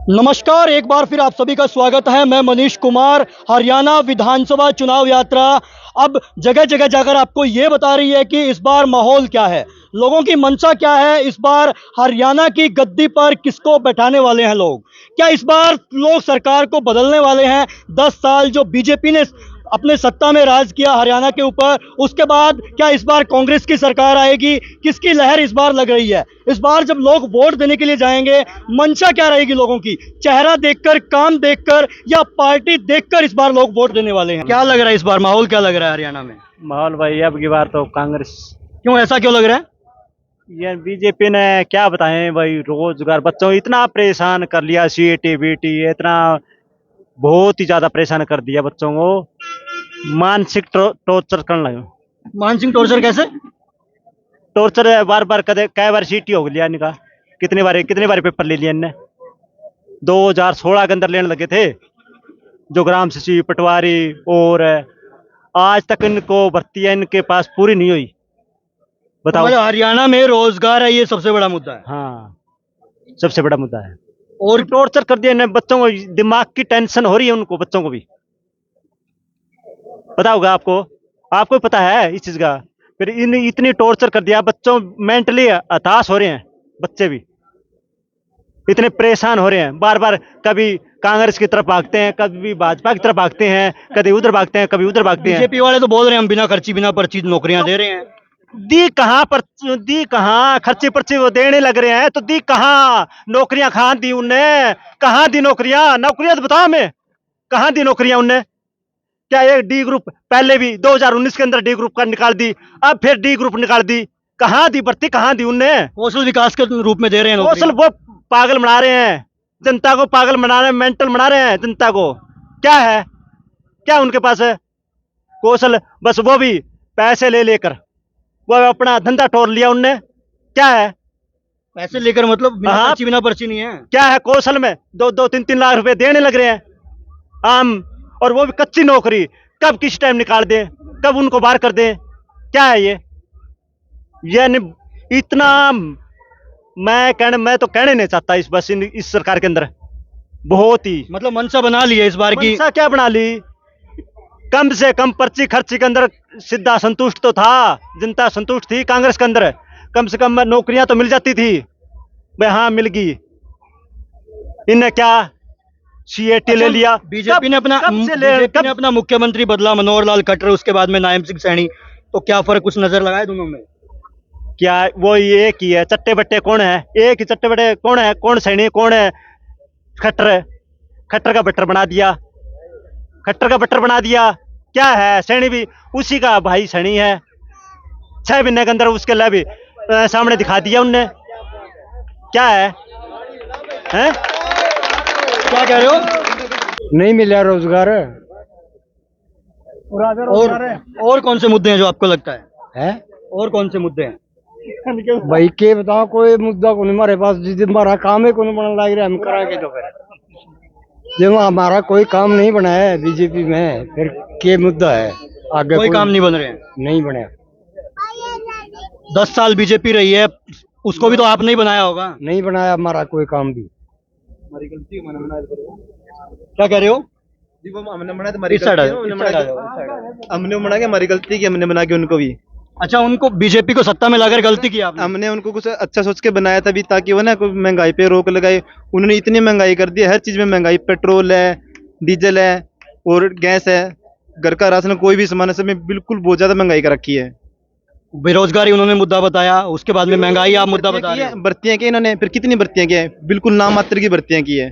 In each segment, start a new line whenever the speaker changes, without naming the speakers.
नमस्कार, एक बार फिर आप सभी का स्वागत है। मैं मनीष कुमार। हरियाणा विधानसभा चुनाव यात्रा अब जगह जगह जाकर आपको ये बता रही है कि इस बार माहौल क्या है, लोगों की मंशा क्या है। इस बार हरियाणा की गद्दी पर किसको बैठाने वाले हैं लोग? क्या इस बार लोग सरकार को बदलने वाले हैं? 10 साल जो बीजेपी ने अपने सत्ता में राज किया हरियाणा के ऊपर, उसके बाद क्या इस बार कांग्रेस की सरकार आएगी? किसकी लहर इस बार लग रही है? इस बार जब लोग वोट देने के लिए जाएंगे, मंशा क्या रहेगी लोगों की? चेहरा देखकर, काम देखकर या पार्टी देखकर इस बार लोग वोट देने वाले हैं? क्या लग रहा है इस बार माहौल क्या लग रहा है हरियाणा में?
माहौल भाई अब की बार तो कांग्रेस।
क्यों, ऐसा क्यों लग रहा है?
ये बीजेपी ने क्या बताएं भाई, रोजगार बच्चों को इतना परेशान कर लिया, सीएटी बीटी इतना बहुत ही ज्यादा परेशान कर दिया बच्चों को। मानसिक टॉर्चर करने लगे।
मानसिक टॉर्चर कैसे?
टॉर्चर है, बार बार कदे कई बार सीटी हो लिया इनका। कितने बार पेपर ले लिया इनने। 2016 के अंदर लेने लगे थे जो ग्राम सचिव पटवारी, और आज तक इनको भर्ती है इनके पास पूरी नहीं हुई। बताओ।
मतलब हरियाणा में रोजगार है, ये सबसे बड़ा मुद्दा है।
हाँ, सबसे बड़ा मुद्दा है।
और
और टॉर्चर कर दिया इन्हें बच्चों को, दिमाग की टेंशन हो रही है उनको, बच्चों को भी पता होगा आपको। आपको पता है इस चीज का। फिर इन इतनी टॉर्चर कर दिया, बच्चों मेंटली हताश हो रहे हैं। बच्चे भी इतने परेशान हो रहे हैं, बार बार कभी कांग्रेस की तरफ भागते हैं, कभी भाजपा की तरफ भागते हैं, कभी उधर भागते हैं, कभी उधर भागते हैं।
बीजेपी वाले तो बोल रहे हैं हम बिना खर्ची बिना पर्ची नौकरियां दे रहे हैं।
दी कहाँ खर्चे पर्चे वो देने लग रहे हैं, तो दी कहाँ नौकरियां? कहाँ दी उनने? कहाँ दी नौकरियां? नौकरियां तो बताओ हमें, कहाँ दी नौकरियां उनने? क्या ये डी ग्रुप पहले भी 2019 के अंदर डी ग्रुप का निकाल दी, अब फिर डी ग्रुप निकाल दी। कहाँ दी भर्ती, कहाँ दी उनने?
कौशल विकास के रूप में दे रहे हैं
कौशल
नौकरियां।
वो पागल बना रहे हैं, जनता को पागल बना रहे हैं, मेंटल बना रहे हैं जनता को। क्या है, क्या उनके पास है कौशल? बस वो भी पैसे ले लेकर वो अपना धंधा तोड़ लिया उनने। क्या है?
पैसे लेकर मतलब बिना
हाँ।
पर्ची बिना पर्ची नहीं है।
क्या है कौशल में? 2-3 लाख रुपए देने लग रहे हैं आम, और वो भी कच्ची नौकरी। कब किस टाइम निकाल दें, कब उनको बाहर कर दें? क्या है ये? इतना मैं तो कहने नहीं चाहता इस बस इस सरकार के अंदर। बहुत ही
मतलब मंशा बना ली है इस बार की।
मनसा क्या बना ली? कम से कम पर्ची खर्ची के अंदर सीधा संतुष्ट तो था, जनता संतुष्ट थी कांग्रेस के अंदर। कम से कम नौकरियां तो मिल जाती थी भाई। हाँ, मिल गई। इन्हें क्या सीएटी ले लिया?
बीजेपी ने अपना बीजेपी ने अपना मुख्यमंत्री बदला, मनोहर लाल खट्टर, उसके बाद में नायब सिंह सैनी। तो क्या फर्क कुछ नजर लगाए दोनों में?
क्या वो एक ही है? चट्टे बट्टे कौन है? एक ही चट्टे बट्टे कौन है? कौन सैनी, कौन है खट्टर? खट्टर का बट्टर बना दिया, खट्टर का बट्टर बना दिया। क्या है? सैनी भी उसी का भाई सैनी है। 6 महीने के अंदर उसके लिए भी सामने दिखा दिया उनने। क्या है, हैं?
क्या कह रहे हो?
नहीं मिला रोजगार
और कौन से मुद्दे हैं जो आपको लगता है?
है।
और कौन से मुद्दे हैं?
भाई के बताओ, कोई मुद्दा को नहीं हमारे पास। जिस दिन हमारा काम है को नहीं बनने लग रहा, हम करा के तो फिर जब हमारा कोई काम नहीं बना है बीजेपी में, फिर के मुद्दा है आगे?
कोई काम नहीं बन रहे हैं।
नहीं बने।
10 साल बीजेपी रही है, उसको भी तो आपने ही बनाया होगा।
नहीं बनाया हमारा कोई काम भी।
क्या कह रहे हो?
जी वो हमने बना तो हमारी
इस साइड आ
गलती
जाओ,
है,
इस
हमने
साइड आ
बना
जाओ, इस साइड आ जाओ।
के हमने बना के हमारी गलती की, हमने बना के उनको भी
अच्छा, उनको बीजेपी को सत्ता में लाकर गलती की आपने?
हमने उनको कुछ अच्छा सोच के बनाया था भी, ताकि वो ना कोई महंगाई पे रोक लगाए। उन्होंने इतनी महंगाई कर दी, हर चीज में महंगाई। पेट्रोल है, डीजल है और गैस है, घर का राशन, कोई भी सामान है, सब में बिल्कुल बहुत ज्यादा महंगाई कर रखी है।
बेरोजगारी उन्होंने मुद्दा बताया, उसके बाद में महंगाई आप मुद्दा बता रहे हो।
भर्तियां की इन्होंने, फिर कितनी भर्तियां की है? बिल्कुल नाम मात्र की भर्तियां की है।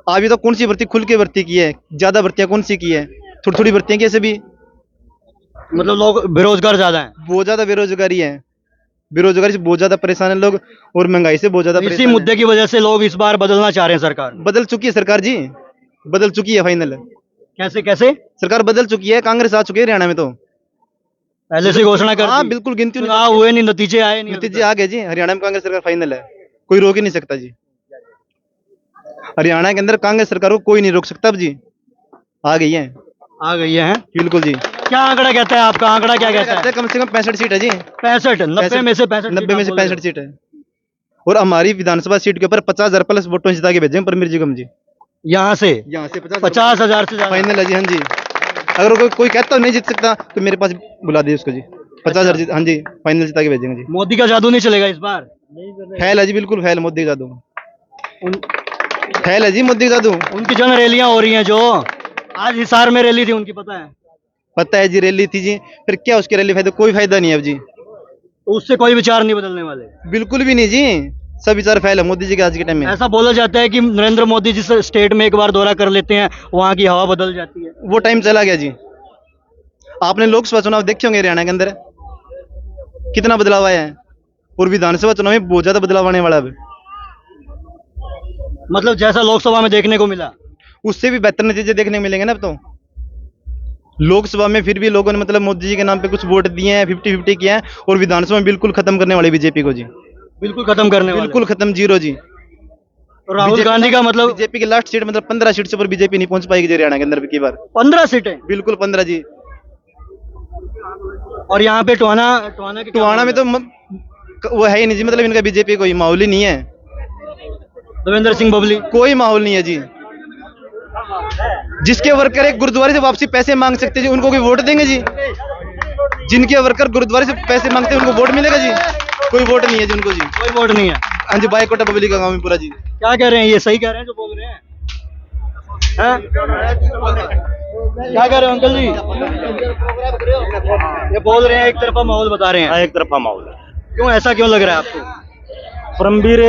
अभी तो कौन सी भर्ती खुल के भर्ती की है? ज्यादा भर्तियां कौन सी की है? थोड़ी थोड़ी भर्तियां की ऐसे भी।
मतलब लोग बेरोजगार ज्यादा हैं।
बहुत ज्यादा बेरोजगारी है, बेरोजगारी से बहुत ज्यादा परेशान है लोग, और महंगाई से बहुत ज्यादा
इसी
परेशान
मुद्दे की वजह से लोग इस बार बदलना चाह रहे हैं सरकार।
बदल चुकी है सरकार जी, बदल चुकी है फाइनल।
कैसे कैसे?
सरकार बदल चुकी है, कांग्रेस आ चुकी है हरियाणा में तो।
पहले से घोषणा कर
हाँ
दी।
बिल्कुल, गिनती
चुनाव हुए नहीं, नतीजे आए नहीं अभी
नतीजे
तक।
आ गए जी। हरियाणा में कांग्रेस सरकार फाइनल है, कोई रोक ही नहीं सकता जी। हरियाणा के अंदर कांग्रेस सरकार को कोई नहीं रोक सकता अब जी। आ गई है,
आ गई है।
बिल्कुल जी।
क्या आंकड़ा कहता है आपका? आंकड़ा क्या कहता है?
कम से कम 65 सीट है जी।
65, 90 में से 65
90 में से 65 सीट है। और हमारी विधानसभा सीट के ऊपर 50,000 प्लस वोटों जिता के भेजेंगे परमीर जिगम जी।
यहाँ से
यहाँ से
50,000 से ज्यादा।
फाइनल है जी। हाँ जी, अगर कोई कहता नहीं जीत सकता तो मेरे पास बुला दे उसको जी। 50,000 हाँ जी, फाइनल जिता के भेजेंगे जी।
मोदी का जादू नहीं चलेगा इस बार?
फैल है जी, बिल्कुल फैल मोदी का जादू।
उन,
फैल है जी मोदी का जादू।
उनकी जन रैलियां हो रही हैं जो आज हिसार में रैली थी उनकी, पता है?
पता है जी, रैली थी जी। फिर क्या उसकी रैली फायदा? कोई फायदा नहीं है अब जी,
तो उससे कोई विचार नहीं बदलने वाले?
बिल्कुल भी नहीं जी। सब विचार फैल है मोदी जी के आज के टाइम में।
ऐसा बोला जाता है कि नरेंद्र मोदी जिस स्टेट में एक बार दौरा कर लेते हैं वहां की हवा बदल जाती है।
वो टाइम चला गया जी। आपने लोकसभा चुनाव देखे होंगे हरियाणा के अंदर, कितना बदलाव आया है, और विधानसभा चुनाव में बहुत ज्यादा बदलाव आने वाला है अब।
मतलब जैसा लोकसभा में देखने को मिला
उससे भी बेहतर नतीजे देखने को मिलेंगे ना अब तो। लोकसभा में फिर भी लोगों ने मतलब मोदी जी के नाम पे कुछ वोट दिए हैं, 50-50 किया है, और विधानसभा में बिल्कुल खत्म करने वाले बीजेपी को जी।
बिल्कुल खत्म करने वाले।
बिल्कुल खत्म, जीरो जी।
तो राहुल गांधी का मतलब
बीजेपी की लास्ट सीट मतलब 15 सीट से ऊपर बीजेपी नहीं पहुंच पाएगी जी हरियाणा के अंदर भी की बार।
15 सीटें?
बिल्कुल 15 जी।
और यहाँ पे टोहाना
टोहाना में तो वो है ही नहीं जी, मतलब इनका बीजेपी कोई माहौल ही नहीं है।
देवेंद्र सिंह बबली
कोई माहौल नहीं है जी। जिसके वर्कर एक गुरुद्वारे से वापसी पैसे मांग सकते जी, उनको कोई वोट देंगे जी? जिनके वर्कर गुरुद्वारे से पैसे मांगते हैं उनको वोट मिलेगा जी? कोई वोट नहीं है जी उनको जी।
कोई वोट नहीं है।
हाँ जी, बाइकोटा पब्लिक का गाँव में पूरा जी।
क्या कह रहे हैं, ये सही कह रहे हैं जो बोल रहे हैं? हैं? क्या कह रहे हो अंकल जी? ये बोल रहे हैं एक तरफा माहौल बता रहे हैं।
एक तरफा माहौल है।
क्यों, ऐसा क्यों लग रहा है आपको?
परमवीर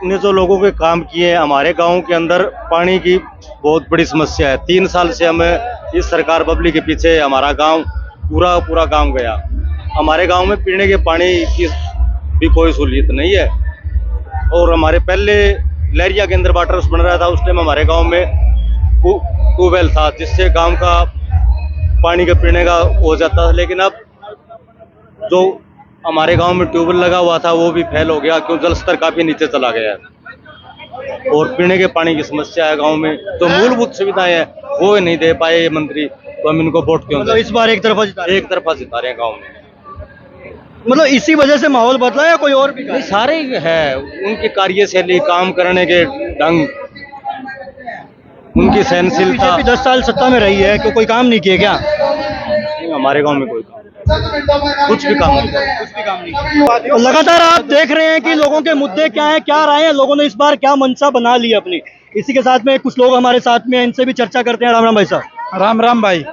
ने जो लोगों के काम किए, हमारे गांव के अंदर पानी की बहुत बड़ी समस्या है। 3 साल से हमें इस सरकार बबली के पीछे हमारा गांव पूरा गांव गया। हमारे गांव में पीने के पानी की भी कोई सहूलियत नहीं है। और हमारे पहले लहरिया के अंदर वाटर हाउस बन रहा था, उस टाइम हमारे गांव में ट्यूबवेल था जिससे गांव का पानी का पीने का हो जाता था। लेकिन अब जो हमारे गांव में ट्यूबवेल लगा हुआ था वो भी फेल हो गया, क्यों जल स्तर काफी नीचे चला गया है और पीने के पानी की समस्या है गांव में। जो मूलभूत सुविधाएं हैं वो नहीं दे पाए ये मंत्री, तो हम इनको वोट क्यों
मतलब
दें?
इस बार एक तरफा जिता रहे हैं।
एक तरफा जिता रहे हैं गाँव में।
मतलब इसी वजह से माहौल बदला या कोई और भी कारण?
सारे ही है, उनकी कार्यशैली, काम करने के ढंग, उनकी सहनशीलता।
बीजेपी 10 साल सत्ता में रही है, क्यों कोई काम नहीं किए क्या?
हमारे गांव में कोई काम, कुछ भी काम नहीं।
कुछ भी काम नहीं। तो लगातार आप देख रहे हैं कि लोगों के मुद्दे क्या हैं, क्या राय है, लोगों ने इस बार क्या मंशा बना ली अपनी। इसी के साथ में कुछ लोग हमारे साथ में हैं, इनसे भी चर्चा करते हैं। राम राम भाई साहब।
राम राम भाई,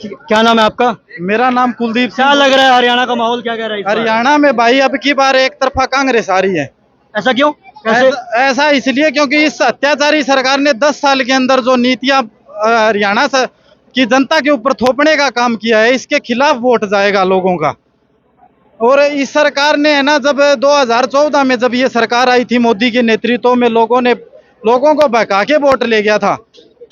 क्या नाम है आपका?
मेरा नाम कुलदीप
क्या
सिंह।
लग रहा है हरियाणा का माहौल क्या कह रहा है इस बार?
हरियाणा में भाई अब की बार एक तरफा कांग्रेस आ रही है।
ऐसा क्यों, कैसे?
ऐसा इसलिए क्योंकि इस अत्याचारी सरकार ने 10 साल के अंदर जो नीतियां हरियाणा की जनता के ऊपर थोपने का काम किया है, इसके खिलाफ वोट जाएगा लोगों का। और इस सरकार ने है ना, जब 2014 में जब ये सरकार आई थी मोदी के नेतृत्व में, लोगों को बहका के वोट ले गया था।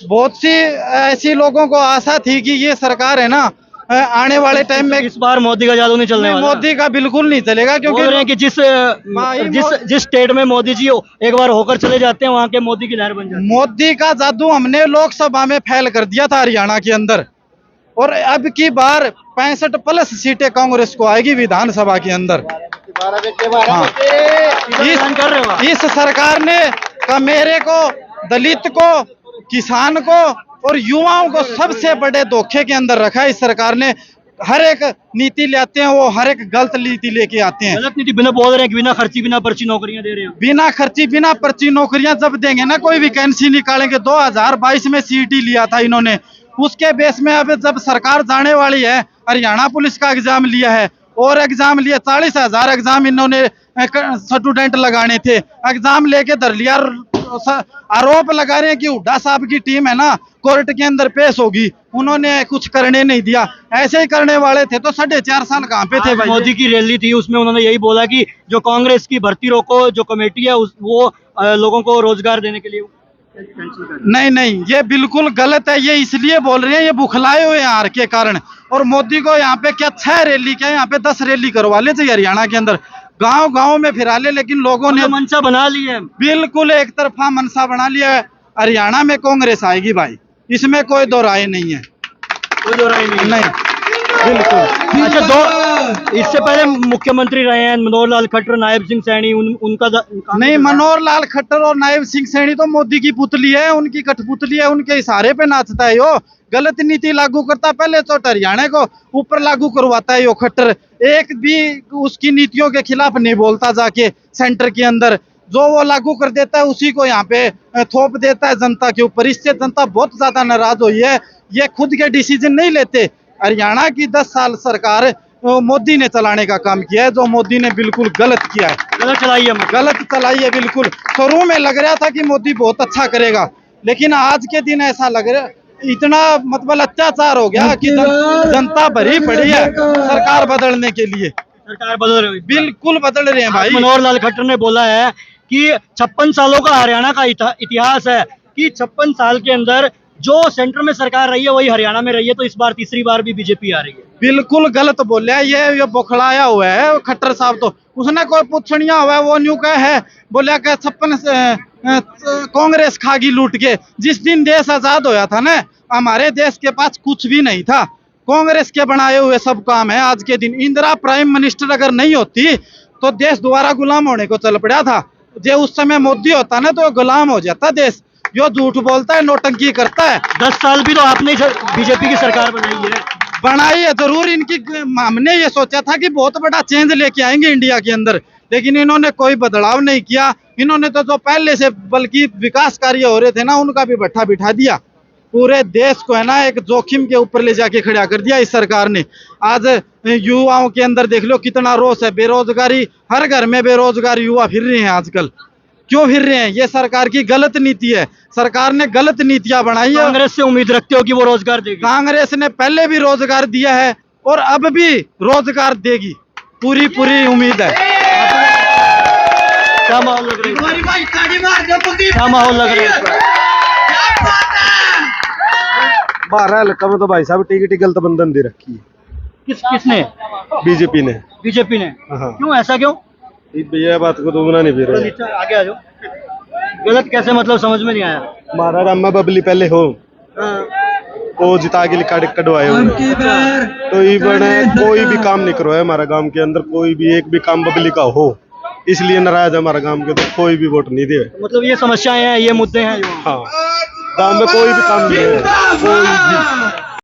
बहुत सी ऐसी लोगों को आशा थी कि ये सरकार है ना आने वाले टाइम में।
इस बार मोदी का जादू नहीं चलने वाला?
मोदी का बिल्कुल नहीं चलेगा,
बोल
क्योंकि
रहे हैं कि जिस स्टेट में मोदी जी एक बार होकर चले जाते हैं वहां के मोदी की लहर बन जाती है।
मोदी का जादू हमने लोकसभा में फैल कर दिया था हरियाणा के अंदर, और अब की बार 65 प्लस सीटें कांग्रेस को आएगी विधानसभा के अंदर। हाँ।
कर रहे हो?
इस सरकार ने मेरे को, दलित को, किसान को और युवाओं को सबसे बड़े धोखे के अंदर रखा है। इस सरकार ने हर एक नीति लाते हैं, वो हर एक गलत नीति लेके आते हैं।
गलत नीति बिना बोल रहे हैं कि बिना खर्ची बिना पर्ची नौकरियां दे रहे हैं।
बिना खर्ची बिना पर्ची नौकरियां जब देंगे ना, कोई वैकेंसी निकालेंगे। 2022 में सीईटी लिया था इन्होंने, उसके बेस में अब जब सरकार जाने वाली है, हरियाणा पुलिस का एग्जाम लिया है और एग्जाम लिया 40,000 एग्जाम इन्होंने स्टूडेंट लगाने थे, एग्जाम लेके धर लिया। आरोप लगा रहे हैं कि हुड्डा साहब की टीम है ना कोर्ट के अंदर पेश होगी, उन्होंने कुछ करने नहीं दिया। ऐसे ही करने वाले थे तो 4.5 साल कहाँ पे थे भाई?
मोदी की रैली थी, उसमें उन्होंने यही बोला कि जो कांग्रेस की भर्ती रोको जो कमेटी है वो लोगों को रोजगार देने के लिए
नहीं, ये बिल्कुल गलत है। ये इसलिए बोल रहे हैं, ये बुखलाए हुए हैं हार के कारण। और मोदी को यहाँ पे क्या 6 रैली, क्या यहाँ पे 10 रैली करवा ले चाहिए हरियाणा के अंदर, गांव में फिरा ले। लेकिन लोगों ने
मंशा बना ली है,
बिल्कुल एक तरफा मनसा बना लिया है। हरियाणा में कांग्रेस आएगी भाई, इसमें कोई दो राय नहीं है।
कोई दो राय नहीं।
बिल्कुल।
अच्छा, इससे पहले मुख्यमंत्री रहे हैं मनोहर लाल खट्टर, नायब सिंह सैनी, उनका
नहीं, मनोहर लाल खट्टर और नायब सिंह सैनी तो मोदी की पुतली है, उनकी कठपुतली है, उनके इशारे पे नाचता है यो। गलत नीति लागू करता, पहले तो हरियाणा को ऊपर लागू करवाता है यो खट्टर। एक भी उसकी नीतियों के खिलाफ नहीं बोलता, जाके सेंटर के अंदर जो वो लागू कर देता है उसी को यहाँ पे थोप देता है जनता के ऊपर। इससे जनता बहुत ज्यादा नाराज हुई है। ये खुद के डिसीजन नहीं लेते। हरियाणा की 10 साल सरकार मोदी ने चलाने का काम किया है, जो मोदी ने बिल्कुल गलत किया है।
गलत चलाई है,
गलत चलाई है बिल्कुल। शुरू में लग रहा था कि मोदी बहुत अच्छा करेगा, लेकिन आज के दिन ऐसा लग रहा है इतना मतलब अत्याचार हो गया कि जनता भरी पड़ी है सरकार बदलने के लिए।
सरकार बदल रही है,
बिल्कुल बदल रहे हैं भाई।
मनोहर लाल खट्टर ने बोला है कि 56 सालों का हरियाणा का इतिहास है कि 56 साल के अंदर जो सेंटर में सरकार रही है वही हरियाणा में रही है, तो इस बार तीसरी बार भी बीजेपी आ रही है।
बिल्कुल गलत बोले ये बौखलाया हुआ है खट्टर साहब। तो उसने कोई पूछनिया हुआ है, वो न्यू का है बोलिया कि 56 कांग्रेस खागी लूट के। जिस दिन देश आजाद होया था ना, हमारे देश के पास कुछ भी नहीं था, कांग्रेस के बनाए हुए सब काम है। आज के दिन इंदिरा प्राइम मिनिस्टर अगर नहीं होती तो देश दोबारा गुलाम होने को चल पड़ा था। जो उस समय मोदी होता ना तो गुलाम हो जाता देश। जो झूठ बोलता है, नोटंकी करता है।
10 साल भी तो आपने बीजेपी की सरकार बनाई है
जरूर। इनकी हमने ये सोचा था कि बहुत बड़ा चेंज लेके आएंगे इंडिया के अंदर, लेकिन इन्होंने कोई बदलाव नहीं किया। इन्होंने तो जो पहले से बल्कि विकास कार्य हो रहे थे ना, उनका भी भट्ठा बिठा दिया। पूरे देश को है ना एक जोखिम के ऊपर ले जाके खड़ा कर दिया इस सरकार ने। आज युवाओं के अंदर देख लो कितना रोष है, बेरोजगारी, हर घर में बेरोजगार युवा फिर रहे हैं आजकल। क्यों फिर रहे हैं? ये सरकार की गलत नीति है। सरकार ने गलत नीतियां बनाई है।
कांग्रेस से उम्मीद रखते हो कि वो रोजगार देगी?
कांग्रेस ने पहले भी रोजगार दिया है और अब भी रोजगार देगी, पूरी उम्मीद है।
क्या माहौल लग रहा है? क्या माहौल लग रहा है?
बारह हल्का में तो भाई साहब टिकट गलत बंधन दे रखी है।
किसने?
बीजेपी ने।
बीजेपी ने?
हाँ।
क्यों, ऐसा क्यों?
ये बात को तो मना नहीं फिर
नीचे आगे आ जाओ। गलत कैसे, मतलब समझ में नहीं आया।
हमारा रामा बबली पहले हो वो जिता के लिखा कटवाए तो ये बने कोई भी काम नहीं करवाया हमारा गांव के अंदर। कोई भी एक भी काम बबली का हो, इसलिए नाराज है हमारा गांव के, तो कोई भी वोट नहीं दे।
मतलब ये समस्याएं हैं, ये मुद्दे हैं।
हाँ, गांव में कोई भी काम नहीं है, कोई भी।